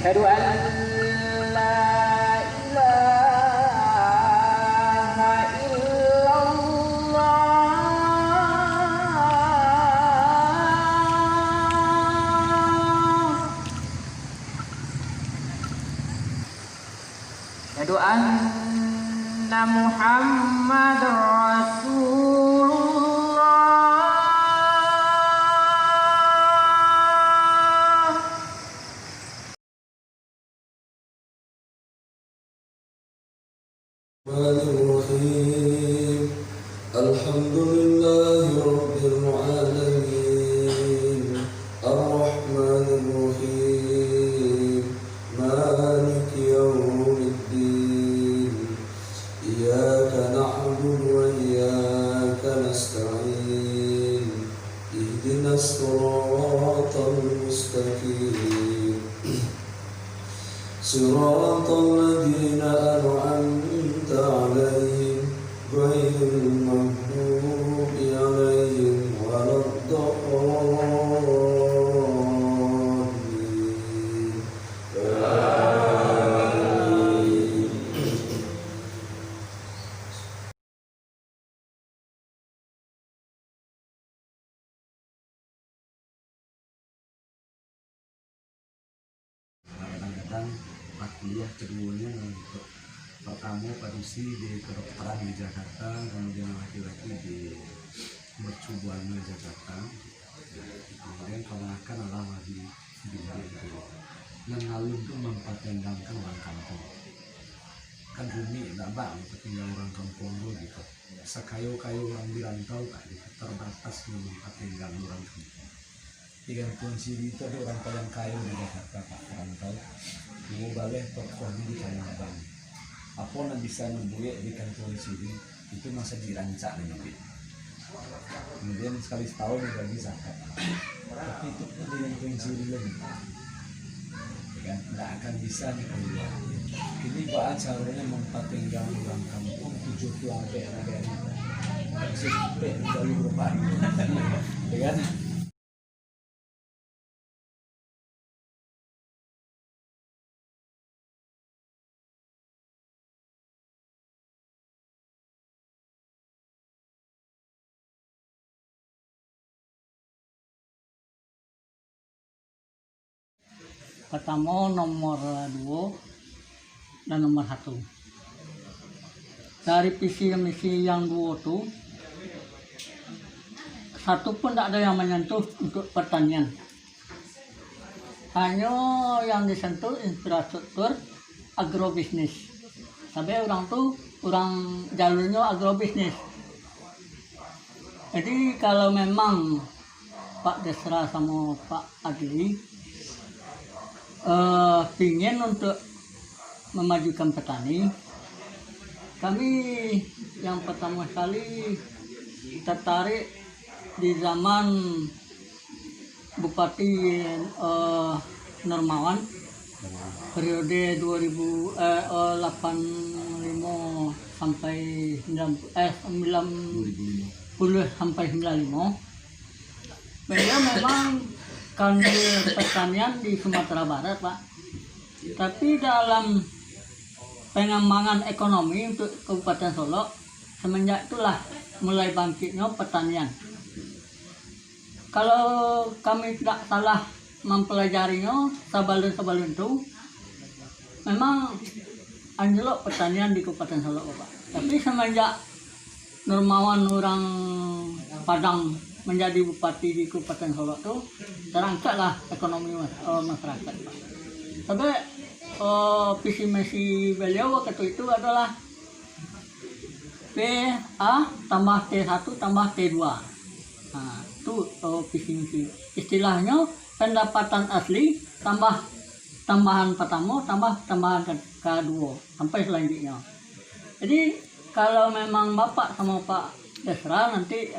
Asyhadu an la ilaha illallah. Asyhadu anna Muhammadar Rasulullah. Bismillahirrahmanirrahim. Alhamdulillahi rabbil alamin. Ar-Rahmanirrahim. Maliki yawmiddin. Iyyaka na'budu wa iyyaka nasta'in. Ihdinas siratal mustaqim. Siratal ladzina an'amta 'alaihim ghairil maghdubi 'alaihim waladdallin. Amin. Kadang-kadang kuliah keduanya untuk pertama padusi di kedokteran di Jakarta, kemudian laki-laki di Mercubuana Jakarta, kemudian kebanyakan adalah di itu mengalun itu mempertendangkan orang kampung kan bumi tidak bang tinggal orang kampung gitu sekayu-kayu orang dirantau kan gitu terbatas mempertendang orang kampung. Tiga kunci itu ada orang paling kaya di Jakarta Pak Rantau. Mau balik tokohnya di Tanabang. Apa yang bisa membuat di kantor sini itu masa dirancak nih. Kemudian sekali setahun bagi zakat. Tapi itu dengan kunci lagi. Kan tidak akan bisa keluar. Ini Pak caranya mempertenggang orang kampung 7 keluarga dari sampai dari berapa. Kan? Pertama nomor 2 dan nomor 1 dari visi misi yang dua tuh satu pun tidak ada yang menyentuh untuk pertanian. Hanya yang disentuh infrastruktur agrobisnis. Sampai orang tuh jalurnya agrobisnis. Jadi kalau memang Pak Desra sama Pak Adli ingin untuk memajukan petani, kami yang pertama kali tertarik di zaman Bupati Nurmawan periode 2085 sampai 90 sampai 95. Beliau memang kanwil pertanian di Sumatera Barat, Pak. Tapi dalam pengembangan ekonomi untuk Kabupaten Solo, semenjak itulah mulai bangkitnya pertanian. Kalau kami tidak salah mempelajarinya sebelum itu, memang anjlok pertanian di Kabupaten Solo, Pak. Tapi semenjak Nurmawan orang Padang menjadi bupati di Kabupaten Solo itu, terangkatlah ekonomi masyarakat, Pak. Tapi visi misi beliau waktu itu adalah PA tambah T1 tambah T2. Nah, itu visi misi. Istilahnya pendapatan asli tambah tambahan pertama tambah tambahan kedua sampai selanjutnya. Jadi kalau memang Bapak sama Pak Desra nanti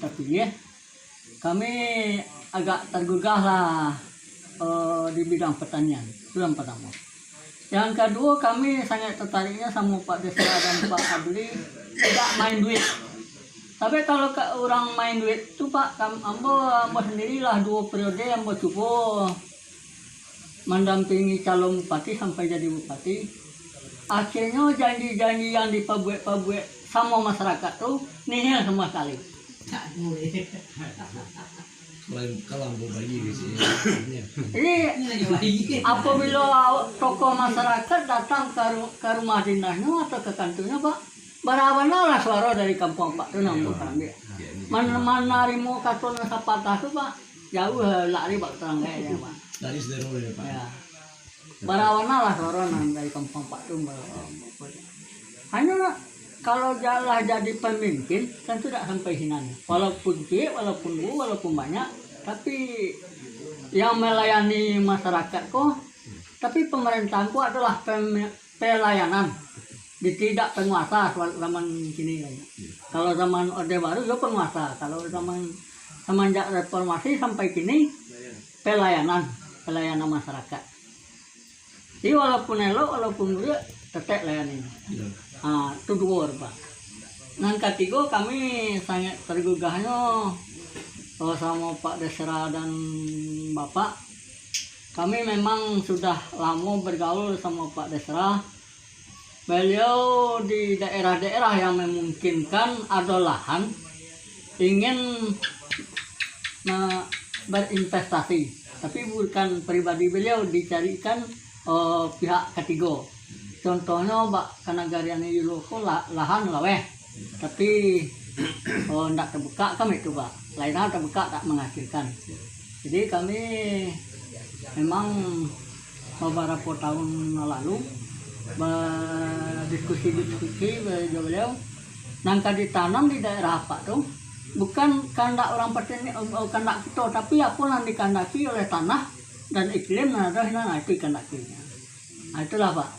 terpilih, kami agak tergugah lah di bidang pertanian. Itu yang pertama. Yang kedua, kami sangat tertariknya sama Pak Desra dan Pak Adli tidak main duit. Tapi kalau orang main duit itu Pak, ambo sendirilah 2 periode ambo coba mendampingi calon bupati sampai jadi bupati. Akhirnya janji-janji yang dipabuat sama masyarakat tuh nihil semua sekali. Kalau mau bagi sih. Jadi apabila tokoh masyarakat datang ke rumah dinasnya atau ke kantornya, Pak, barawana lah suara dari kampung Pak tuh nambah terang dia. Mana rimo katona sapatah tuh Pak, jauh lari Pak terang ya Pak. Dari sederhana ya Pak. Ya. Barawana lah suara dari kampung Pak tuh. Hanya kalau jalah jadi pemimpin kan tidak sampai hinanya. Walaupun kecil, walaupun bu, walaupun banyak, tapi yang melayani masyarakat kok. Tapi pemerintahku adalah pelayanan, tidak penguasa zaman sini. Kalau zaman Orde Baru ya penguasa. Kalau zaman semenjak reformasi sampai kini pelayanan masyarakat. Jadi walaupun elok, walaupun enggak, tetap layani. Itu 2 Pak. Yang ketiga kami sangat tergugahnya sama Pak Desra dan Bapak. Kami memang sudah lama bergaul sama Pak Desra. Beliau di daerah-daerah yang memungkinkan ada lahan ingin berinvestasi, tapi bukan pribadi beliau, dicarikan pihak ketiga. Contohnya Pak Kanagarian Yuloko lahan laweh, tapi tidak terbuka kami itu Pak, lainnya terbuka tak menghasilkan. Jadi kami memang beberapa tahun lalu berdiskusi beliau nangka ditanam di daerah apa tuh, bukan kandak orang petani, kandak kita, tapi apa yang dikandaki oleh tanah dan iklim, nah itu kandakinya. Nah itulah Pak.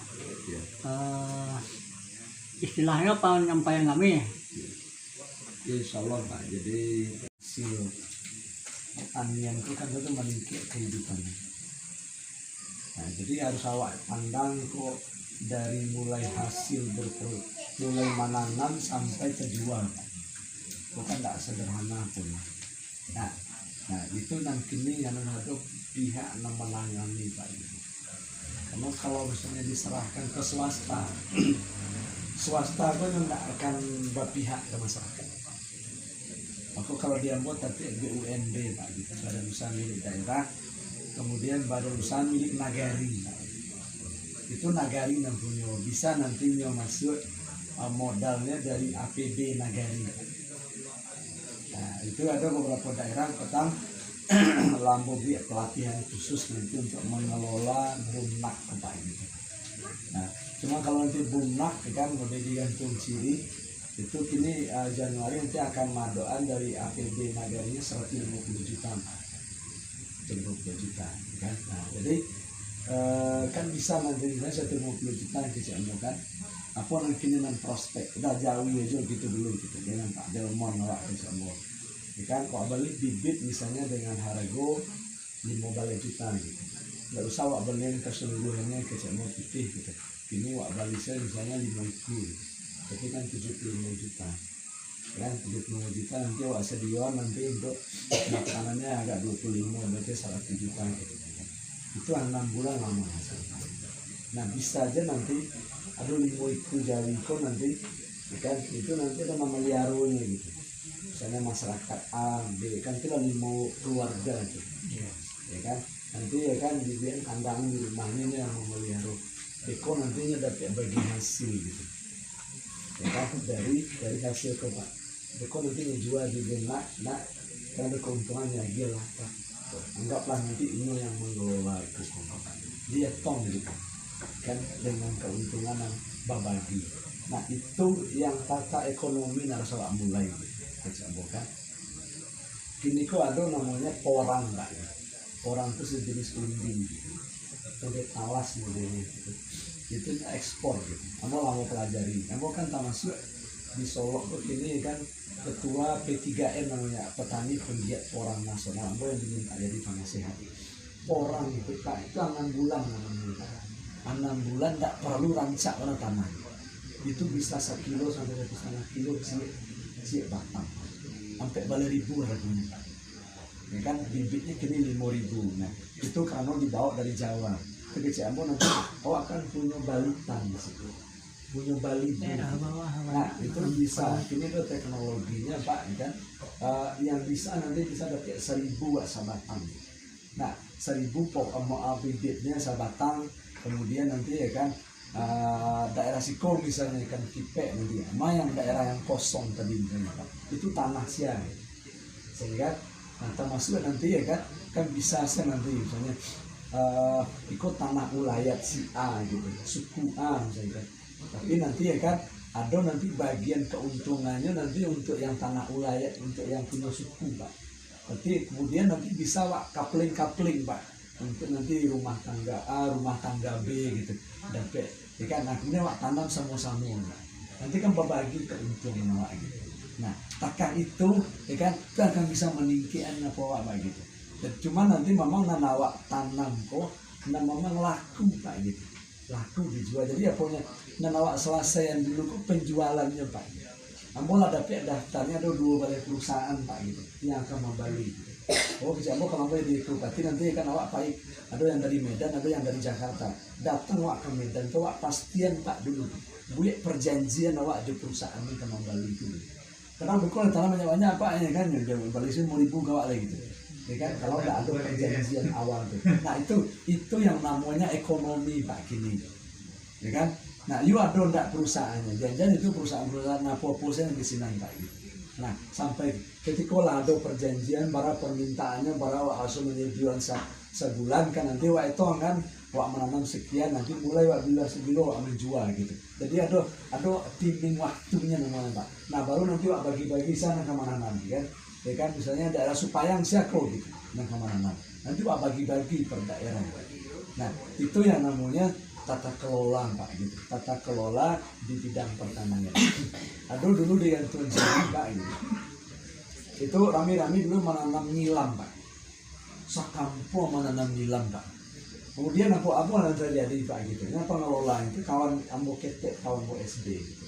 Istilahnya penyampaian kami. Ya insya Allah Pak, jadi hasil pertanian itu kan itu meningkat kehidupan. Nah jadi harus awak pandang kok dari mulai hasil mulai menanam sampai terjual, bukan tidak sederhana pun. Nah itu nanti yang ada pihak yang menangani Pak. Karena kalau misalnya diserahkan ke swasta, swasta pun tidak akan berpihak ke masyarakat. Maka kalau dia buat tapi BUMD Pak, gitu, badan usaha milik daerah, kemudian badan usaha milik nagari. Itu nagari yang punya bisa nantinya masuk modalnya dari APB Nagari. Nah, itu ada beberapa daerah petang lampu pelatihan khusus nanti untuk mengelola Bumnak apa ini. Nah, cuma kalau nanti Bumnak kan udah digantung ciri itu kini Januari nanti akan madoan dari APB Nagarinya 150 juta, 150 juta kan. Nah, jadi kan bisa nanti 150 juta yang kecil kan. Apa yang kini nan prospek udah jauh aja gitu dulu gitu dengan Pak Delmon nolak kecil kan. Kok beli bibit misalnya dengan harga 15 juta gitu. Nggak usah wak beli keseluruhannya kecil putih gitu. Kini wak beli saya misalnya 5 gitu. Tapi kan 75 juta kan, 75 juta nanti wak sedia nanti untuk makanannya agak 25 berarti 100 juta gitu. Itu 6 bulan lama hasilnya. Nah bisa aja nanti ada 5 itu jawiko nanti kan, itu nanti ada nama liaronya gitu. Misalnya masyarakat A, B kan kita 5 keluarga gitu. Ya kan nanti ya kan dibikin kandang di rumahnya yang memelihara Eko nantinya dapat bagi hasil gitu. Ya kan dari hasil ke Pak Eko nanti ngejual di benak kan ada keuntungannya gila Pak. Anggaplah nanti ini yang mengelola itu dia tong gitu kan dengan keuntungan yang babagi. Nah itu yang tata ekonomi harus mulai gitu. Kan kini kok ada namanya porang Pak. Porang itu sejenis undi gitu. Jadi tawas modelnya gitu. Itu ekspor gitu. Kamu mau pelajari. Kamu kan termasuk di Solo tuh ini kan ketua P3N namanya, petani penggiat porang nasional. Kamu yang diminta jadi penasehat. Porang itu Pak itu 6 bulan namanya. 6 bulan tak perlu rancak orang tanah. Itu bisa 1 kilo sampai 1,5 kilo siap batang. Sampai balik ribu harganya Pak. Ya kan bibitnya kini 5.000. Nah itu karena dibawa dari Jawa. Ke Ciambon nanti akan punya balitan di situ, punya balibu. Nah itu bisa, ini tuh teknologinya Pak kan, yang bisa nanti bisa dapat 1.000 sabatang. Nah 1.000 mau bibitnya sabatang, kemudian nanti ya kan daerah Siko misalnya kan Kipek nanti ya, yang daerah yang kosong tadi misalnya Pak, itu tanah siang, sehingga termasuk nanti ya kan bisa nanti misalnya ikut tanah ulayat si A gitu, suku A misalnya. Tapi nanti ya kan ada nanti bagian keuntungannya nanti untuk yang tanah ulayat, untuk yang punya suku Pak. Nanti kemudian nanti bisa Pak kapling Pak untuk nanti rumah tangga A, rumah tangga B gitu. Dapat ya kan akhirnya Pak tanam sama-sama Pak. Nanti kan berbagi keuntungan Pak gitu. Nah, takkan itu ya kan kita akan bisa meningkatkan apa Pak gitu. Cuma nanti memang nawak tanam kok, memang laku Pak gitu, laku dijual. Jadi ya punya nawak selesai yang dulu kok penjualannya Pak. Ambil ada daftarnya ada 2 balai perusahaan Pak gitu, yang akan membeli. Oh kejambo kalau boleh di Bupati nanti kan awak baik, ada yang dari Medan, ada yang dari Jakarta. Datang awak ke Medan, tuh awak pastian Pak dulu, buat perjanjian awak di perusahaan ini kan membeli dulu. Karena betul tanah banyak apa ya kan, ya balik sih 1.000 gawak lagi gitu. Ya kan kalau nggak ada perjanjian awal tuh. Nah itu yang namanya ekonomi Pak kini, ya kan. Nah you ada ndak perusahaannya, jangan itu perusahaan Napopo yang di sini Pak gitu. Nah sampai ketika lah ada perjanjian, para permintaannya, para hasil menyediakan sebulan kan nanti wak itu kan wak menanam sekian, nanti mulai wak bila sebilo wak menjual gitu. Jadi ada timing waktunya namanya Pak. Nah baru nanti wak bagi-bagi sana kemana nanti kan. Ya kan misalnya daerah Supayang Siako gitu, nah kemana nanti Pak bagi-bagi per daerah. Nah itu yang namanya tata kelola Pak gitu, tata kelola di bidang pertanian. Aduh dulu di Gantung Pak gitu, itu rame-rame dulu menanam nilam Pak, sakampo menanam nilam Pak. Kemudian apa yang terjadi Pak gitu, nah pengelola itu kawan ambo ketek, kawan bo SD gitu.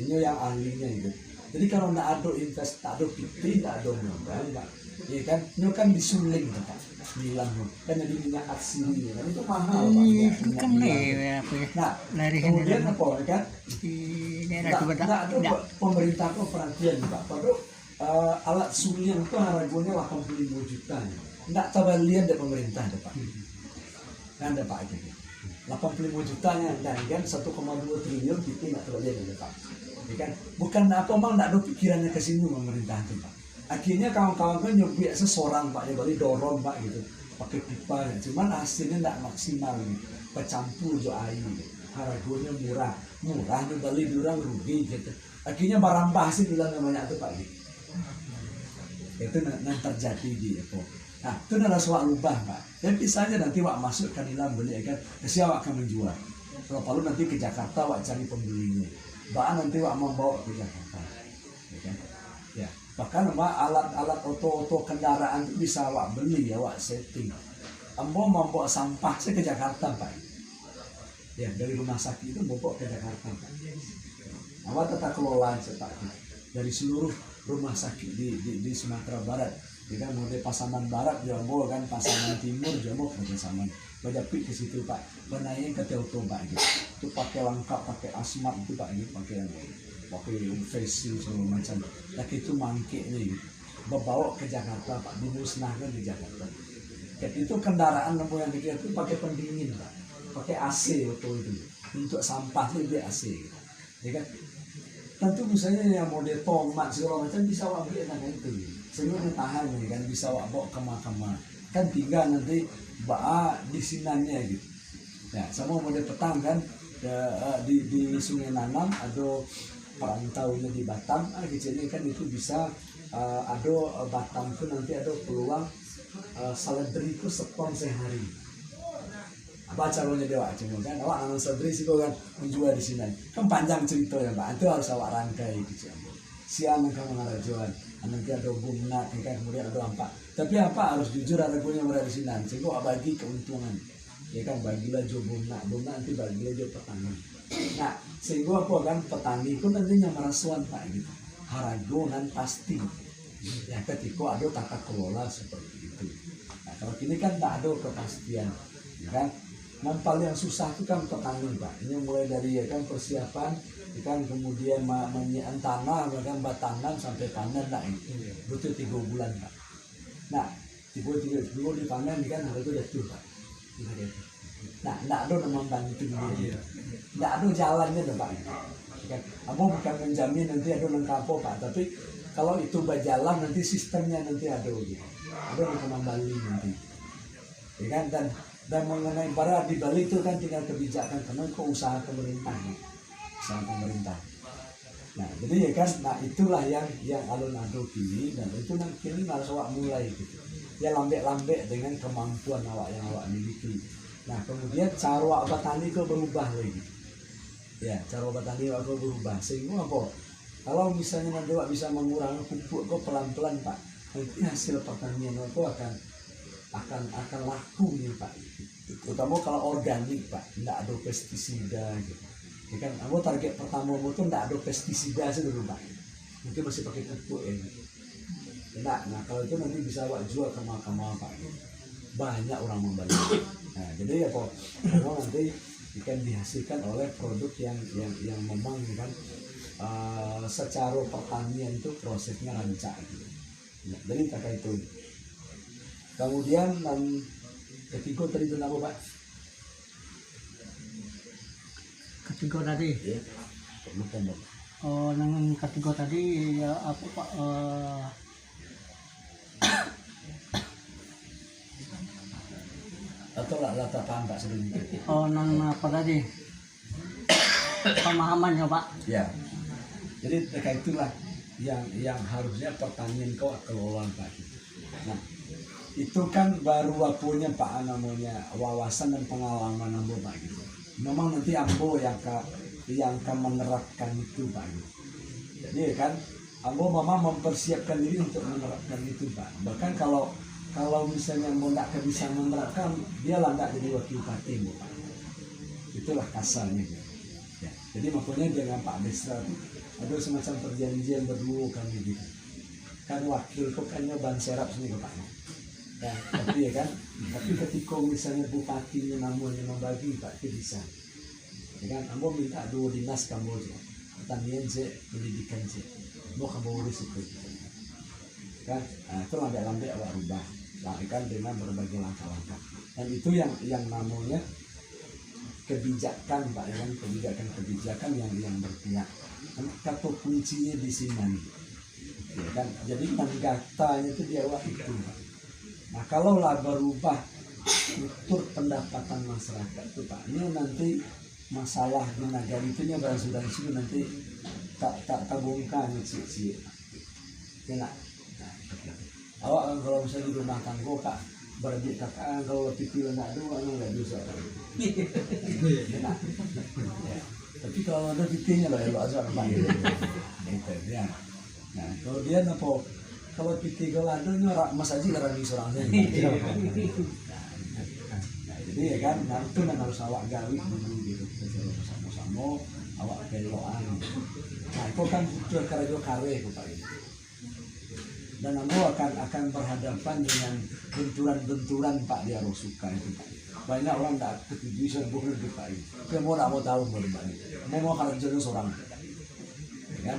Ini yang ahlinya gitu. Jadi kalau nggak ada invest, tak ada PT, tak ada modal, Pak. Ya kan, ini kan disuling Pak, nilam kan jadi minyak asli, kan itu mahal Pak. Itu kan apa ya? Nah, kemudian apa kan? Nggak ada pemerintah kok perhatian Pak. Padahal alat suling itu harganya 85 juta. Nggak tabalian dari pemerintah Pak. Kan ada Pak itu. 85 jutanya dan kan 1,2 triliun kita nggak tabalian ada Pak. ya kan bukan apa mang nggak ada pikirannya ke sini pemerintah itu Pak. Akhirnya kawan-kawan kan nyoba seseorang Pak ya balik dorong Pak gitu pakai pipa ya. Cuman hasilnya nggak maksimal gitu bercampur jo air gitu. Harganya murah nih balik orang rugi gitu akhirnya barang sih bilang banyak tuh Pak gitu. Itu yang terjadi di itu. Nah itu adalah soal lubah Pak dan bisa aja nanti Wak masukkan hilang beli ya kan siapa akan menjual kalau perlu nanti ke Jakarta Wak cari pembelinya bahkan nanti Wak membawa ke Jakarta ya kan ya bahkan Wak alat-alat oto kendaraan itu bisa Wak beli ya Wak setting ambo membawa sampah saya ke Jakarta Pak ya dari rumah sakit itu membawa ke Jakarta Pak Wak tata kelola Pak dari seluruh rumah sakit di Sumatera Barat kita mau di Pasaman Barat Jambo kan Pasaman Timur Jambo kerjasama Bajapi ke situ Pak benahin ke Telkom Pak gitu itu pakai lengkap pakai asmat itu Pak gitu pakai face segala macam tapi itu mangkeknya gitu bawa ke Jakarta Pak dimusnahkan di Jakarta jadi itu kendaraan lembu yang kecil itu pakai pendingin Pak pakai AC waktu itu untuk sampah itu dia AC gitu. Ya kan tentu misalnya yang model tomat segala macam bisa Wak beli dengan itu sebenarnya tahan nih kan bisa Wak bawa ke mahkamah kan tinggal nanti di sinannya gitu ya sama model petang kan di Sungai Nanam ada perantaunya di Batam kecilnya kan itu bisa ada Batam itu nanti ada peluang saledri itu seton sehari apa caranya dewa cuma kan awak anak sadri sih kan menjual di sini kan panjang cerita ya Pak itu harus awak rangkai gitu siang kamu ngarajuan nanti ada bunga kan kemudian ada apa tapi apa harus jujur ada gue yang berada di sini sehingga awak bagi keuntungan ya kan bagilah jo bunga nanti bagilah jo petani nah sehingga apa kan petani itu nantinya merasuan Pak gitu haragonan pasti ya ketika ada tata kelola seperti itu nah kalau kini kan tak ada kepastian ya kan paling yang susah itu kan petani Pak ini mulai dari ya kan persiapan ya kan kemudian menyiapkan tanah bahkan batangan sampai panen nah itu butuh 3 bulan Pak nah 3 bulan dipanen kan harus udah tuh Pak nah tidak ada yang membantu dia tidak ada jalannya Pak kan Abo bukan menjamin nanti ada lengkapo Pak tapi kalau itu berjalan nanti sistemnya nanti ada gitu ada yang kembali nanti ya kan dan mengenai para di Bali itu kan tinggal kebijakan karena ke usaha pemerintah. Nah jadi ya kan, nah itulah yang alun-alun ini dan itu nanti ini harus awak mulai gitu. Ya lambek-lambek dengan kemampuan awak yang awak miliki. Nah kemudian cara awak bertani itu berubah lagi. Ya cara bertani awak itu berubah sehingga apa? Kalau misalnya nanti awak bisa mengurangi pupuk kok pelan-pelan Pak, nanti hasil pertanian itu akan laku nih Pak. Terutama kalau organik Pak, tidak ada pestisida gitu. Ya kan, aku target pertama itu tidak ada pestisida sih dulu Pak. Mungkin masih pakai pupuk ya. Nah kalau itu nanti bisa awak jual ke mahkamah Pak. Banyak orang membeli. Nah jadi ya Pak, nanti ikan dihasilkan oleh produk yang memang kan secara pertanian itu prosesnya lancar gitu. Nah, jadi tak itu. Kemudian ketiga tadi itu apa Pak? Ketiga tadi. Ya, lupa Pak. Oh, yang ketiga tadi ya apa Pak? Atau latar paham Pak sebelum itu? Oh, nang apa tadi? Pemahamannya Pak. Ya. Jadi terkait itulah yang harusnya pertanian kau kelola Pak. Nah, itu kan baru waktunya Pak namanya wawasan dan pengalaman Ambo Pak gitu. Memang nanti Ambo yang akan menerapkan itu Pak gitu. Jadi kan Ambo memang mempersiapkan diri untuk menerapkan itu Pak. Bahkan kalau misalnya Ambo tidak bisa menerapkan, dia lah tidak jadi wakil Bupati Pak. Itulah kasarnya gitu. Ya, jadi makanya dengan Pak Desra ada semacam perjanjian berdua kan gitu. Kan wakil kok kayaknya ban serap sini Pak. Ya, tapi ya kan, tapi ketika misalnya bupatinya namanya membagi Pak itu bisa. Ya kan, Ambo minta 2 dinas kamu aja, pertanian sih, pendidikan sih, mau kamu urus itu. Kan, nah, itu lambe awak rubah, lah kan dengan berbagai langkah-langkah. Dan itu yang namanya kebijakan Pak ya kan, kebijakan yang berpihak. Kan kata kuncinya di sini ya kan, jadi mandatanya itu di awal itu Pak. Nah kalau lah berubah struktur pendapatan masyarakat itu Pak, ini nanti masalah di negara itu nya beransur-ansur nanti tak bongkar sih kena. Awak kan kalau misalnya di rumah tangga Kak beradik kakak kalau TV nak dua nggak bisa. Kena. Tapi kalau ada TV-nya loh ya lo asal panggil. Itu ya. Nah kalau dia nopo kalau TV kalau ada nyorak mas aja karena di seorangnya. Jadi ya kan, nah itu yang harus awak gawi dulu gitu, sama-sama awak beloan. Nah itu kan butuh kerja kare Pak ini. Dan kamu akan berhadapan dengan benturan-benturan Pak dia harus suka itu Pak. Banyak orang tak ketujuh bukan itu Pak ini. Dia mau tahu Pak ini. Mau kerja seorang, ya kan?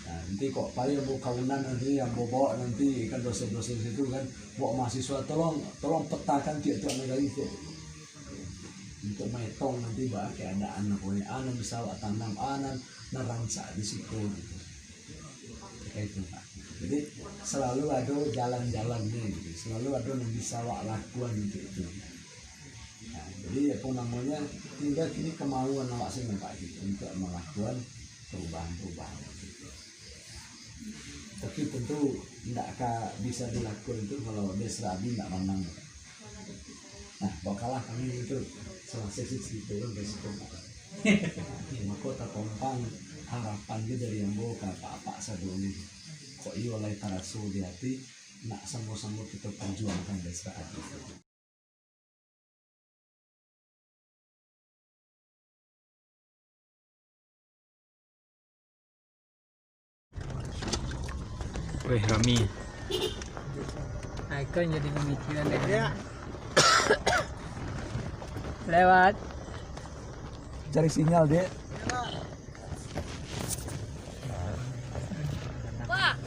Nah, nanti kok Pak yang mau kawinan nanti yang mau bawa nanti kan dosen-dosen itu kan bawa mahasiswa tolong petakan tiap-tiap negara itu untuk metong nanti bah keadaan pokoknya anan bisa tanam anan naransa di situ gitu. Kayak itu Pak. Jadi selalu ada jalan-jalannya gitu. Selalu ada yang bisa wak lakukan untuk itu. Nah, jadi apa namanya tinggal kini kemauan awak sih Pak gitu untuk melakukan perubahan-perubahan. Tapi tentu tidak bisa dilakukan itu kalau Desra Abi tidak menang. Nah, bakalah kami itu selesai situ kan besok Pak. Maka tak kompang harapannya dari yang bawa ke Pak Sadoni. Kok iya oleh tarasu di hati, nak sama-sama kita perjuangkan Desra Abi. Wih Rami. Icon jadi pemikiran ya. Lewat. Cari sinyal dia.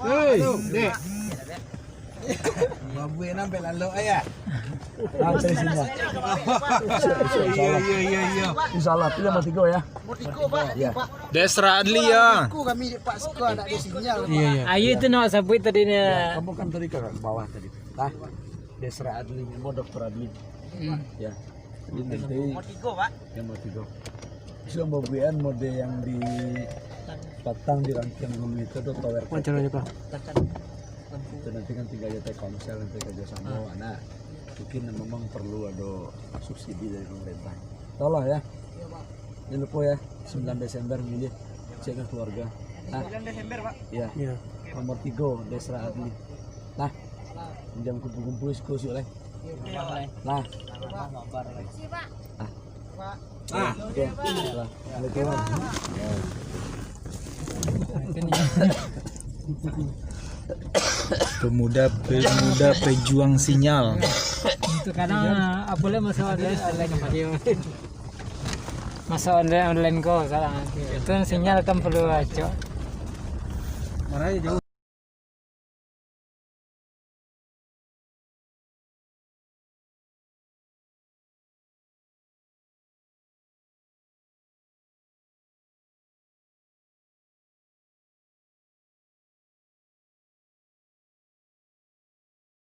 Hei, Dek. Babu yang nampak lalu ayah. Nah, cari sinyal. Iya. Insyaallah pilih nomor 3 ya. Mutiko Pak. Iya. Desra Adli ya. Aku kami Pak Sko ada di sinyal. Iya. Ayo itu no sabut tadi nih. Ya, kamu kan tadi ke bawah tadi. Nah, Desra Adli, mau Dokter Adli. Ya. Ini nanti Mutiko Pak. yang mau 3. Sudah mau BN mode yang di Patang di rangkaian gunung itu tuh tower. Caranya Pak. Itu nanti kan tinggal ya Telkomsel nanti kerjasama. Nah, mungkin memang perlu ada subsidi dari pemerintah. Tolong ya. Jangan lupa ya 9 Desember milih jaga keluarga. Nah, 9 Desember Pak. iya. Iya. Nomor 3 Desra Adli. Nah, jam kumpul-kumpul diskusi oleh. Nah. Oke. Assalamualaikum. Pemuda pejuang sinyal. Itu karena boleh masuk online kembali. Masuk online kok sekarang. Itu sinyal kan perlu aja. Marahnya jauh.